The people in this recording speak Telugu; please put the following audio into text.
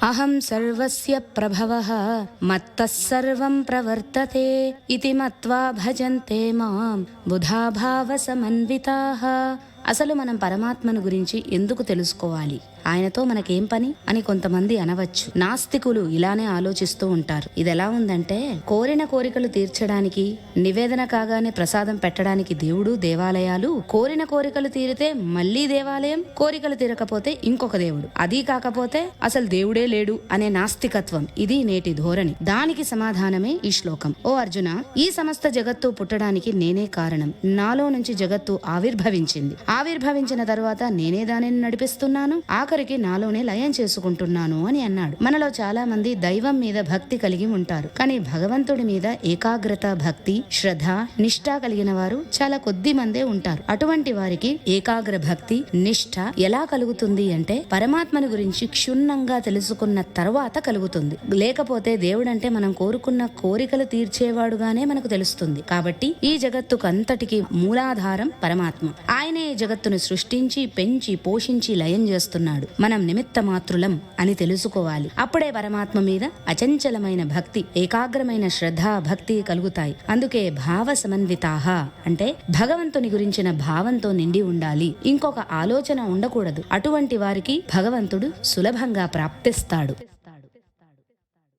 అహం సర్వస్య ప్రభవః మత్తః సర్వం ప్రవర్తతే ఇతి మత్వా భజంతే మాం బుధా భావ సమన్వితాః. అసలు మనం పరమాత్మను గురించి ఎందుకు తెలుసుకోవాలి, ఆయనతో మనకేం పని అని కొంతమంది అనవచ్చు. నాస్తికులు ఇలానే ఆలోచిస్తూ ఉంటారు. ఇదెలా ఉందంటే, కోరిన కోరికలు తీర్చడానికి, నివేదన కాగానే ప్రసాదం పెట్టడానికి దేవుడు, దేవాలయాలు, కోరిన కోరికలు తీరితే మళ్లీ దేవాలయం, కోరికలు తీరకపోతే ఇంకొక దేవుడు, అది కాకపోతే అసలు దేవుడే లేడు అనే నాస్తికత్వం. ఇది నేటి ధోరణి. దానికి సమాధానమే ఈ శ్లోకం. ఓ అర్జున, ఈ సమస్త జగత్తు పుట్టడానికి నేనే కారణం. నాలో నుంచి జగత్తు ఆవిర్భవించింది. ఆవిర్భవించిన తరువాత నేనే దానిని నడిపిస్తున్నాను, ఆఖరికి నాలోనే లయం చేసుకుంటున్నాను అని అన్నాడు. మనలో చాలా మంది దైవం మీద భక్తి కలిగి ఉంటారు, కానీ భగవంతుడి మీద ఏకాగ్రత, భక్తి, శ్రద్ధ, నిష్ఠ కలిగిన వారు చాలా కొద్ది మందే ఉంటారు. అటువంటి వారికి ఏకాగ్ర భక్తి, నిష్ఠ ఎలా కలుగుతుంది అంటే, పరమాత్మని గురించి క్షుణ్ణంగా తెలుసుకున్న తర్వాత కలుగుతుంది. లేకపోతే దేవుడంటే మనం కోరుకున్న కోరికలు తీర్చేవాడుగానే మనకు తెలుస్తుంది. కాబట్టి ఈ జగత్తుకంతటికి మూలాధారం పరమాత్మ. ఆయనే జగత్తును సృష్టించి, పెంచి, పోషించి లయం చేస్తున్నాడు. మనం నిమిత్త మాత్రులం అని తెలుసుకోవాలి. అప్పుడే పరమాత్మ మీద అచంచలమైన భక్తి, ఏకాగ్రమైన శ్రద్ధ, భక్తి కలుగుతాయి. అందుకే భావ సమన్వితాః అంటే భగవంతుని గురించిన భావంతో నిండి ఉండాలి, ఇంకొక ఆలోచన ఉండకూడదు. అటువంటి వారికి భగవంతుడు సులభంగా ప్రాప్తిస్తాడు.